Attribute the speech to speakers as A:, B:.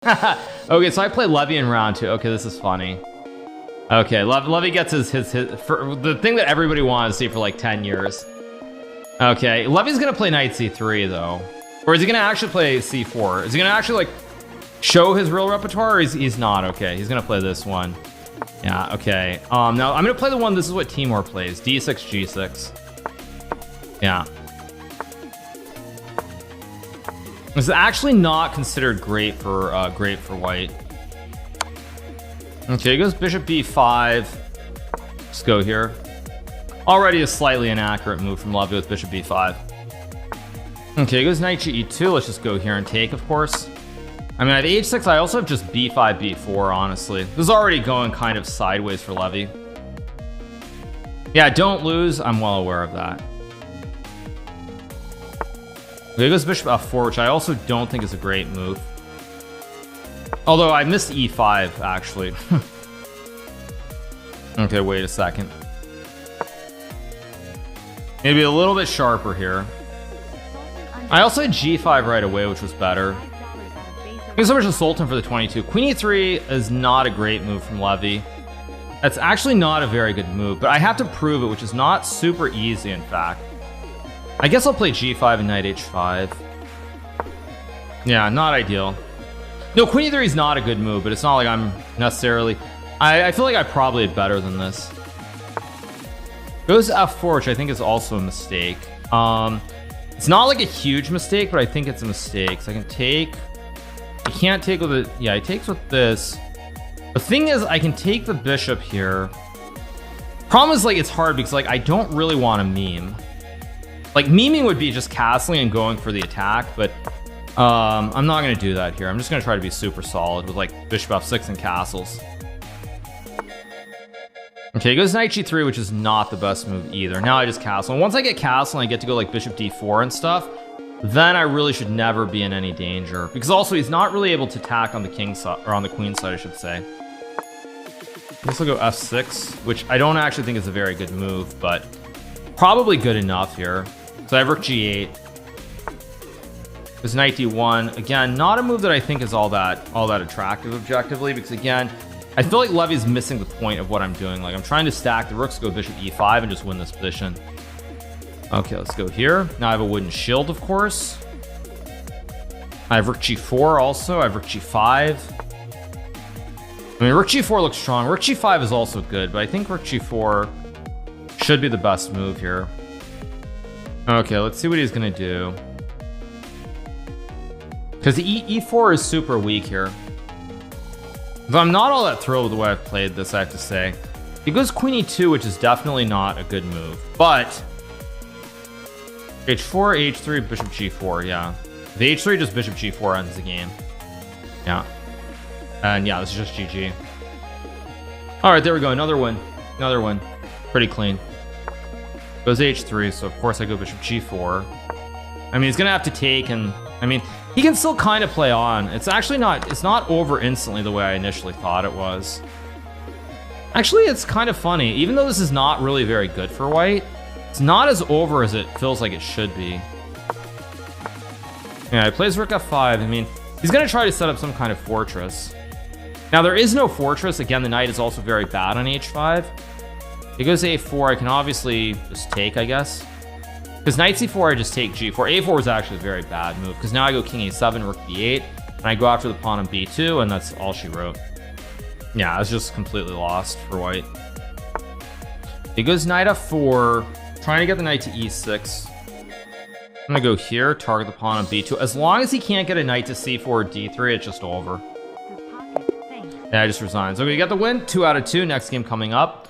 A: Okay, so I play Levy in round 2. Okay, this is funny. Okay, Levy gets his for the thing that everybody wanted to see for like 10 years. Okay, Levy's gonna play knight c3 though. Or is he gonna actually play c4? Is he gonna actually like show his real repertoire, or he's not? Okay, he's gonna play this one. Yeah, okay. Now I'm gonna play the one, this is what Timur plays. d6, g6. Yeah. This is actually not considered great for white. Okay, he goes bishop b5. Let's go here. Already a slightly inaccurate move from Levy with bishop b5. Okay, he goes knight e2. Let's just go here and take, of course. I mean, I have h6. I also have just b5, b4, honestly. This is already going kind of sideways for Levy. Yeah, don't lose. I'm well aware of that. Okay, he goes bishop f4, which I also don't think is a great move. Although I missed e5, actually. Okay, wait a second. Maybe a little bit sharper here. I also had g5 right away, which was better. Thank you so much to Sultan for the 22. Queen e3 is not a great move from Levy. That's actually not a very good move, but I have to prove it, which is not super easy, in fact. I guess I'll play g5 and knight h5. Yeah, not ideal. No, queen e3 is not a good move, but it's not like I'm necessarily... I feel like I probably had better than this. Goes f4, which I think is also a mistake. It's not like a huge mistake, but I think it's a mistake. So I can take... I can't take with it. Yeah, he takes with this. The thing is, I can take the bishop here. Problem is, like, it's hard because, like, I don't really want to meme. Like, memeing would be just castling and going for the attack, but I'm not going to do that here. I'm just going to try to be super solid with, like, bishop f6 and castles. Okay, he goes knight g3, which is not the best move either. Now I just castle. And once I get castle and I get to go, like, bishop d4 and stuff, then I really should never be in any danger. Because also, he's not really able to attack on the king side, or on the queen side, I should say. This will go f6, which I don't actually think is a very good move, but probably good enough here. So I have rook g8. There's knight d1. Again, not a move that I think is all that attractive objectively, because again, I feel like Levy's missing the point of what I'm doing. Like, I'm trying to stack the rooks, go bishop e5, and just win this position. Okay, let's go here. Now I have a wooden shield, of course. I have rook g4 also. I have rook g5. I mean, rook g4 looks strong. Rook g5 is also good, but I think rook g4 should be the best move here. Okay, let's see what he's gonna do. Because e4 is super weak here. But I'm not all that thrilled with the way I've played this, I have to say. He goes queen e2, which is definitely not a good move. But h4, h3, bishop g4, yeah. The h3, just bishop g4 ends the game. Yeah. And yeah, this is just GG. Alright, there we go. Another win. Another win. Pretty clean. Goes h3, so of course I go bishop g4. I mean, he's gonna have to take, and I mean, he can still kind of play on. It's actually not, it's not over instantly the way I initially thought it was. Actually, it's kind of funny. Even though this is not really very good for white, it's not as over as it feels like it should be. Yeah, he plays rook f5. I mean, he's gonna try to set up some kind of fortress. Now, there is no fortress. Again, the knight is also very bad on h5. He goes a4. I can obviously just take, I guess. Because knight c4, I just take g4. a4 was actually a very bad move, because now I go king a7, rook b8, and I go after the pawn on b2, and that's all she wrote. Yeah, it's just completely lost for white. He goes knight f4, trying to get the knight to e6. I'm gonna go here, target the pawn on b2. As long as he can't get a knight to c4 or d3, it's just over. Yeah, I just resigns. Okay, you got the win. 2 out of 2. Next game coming up.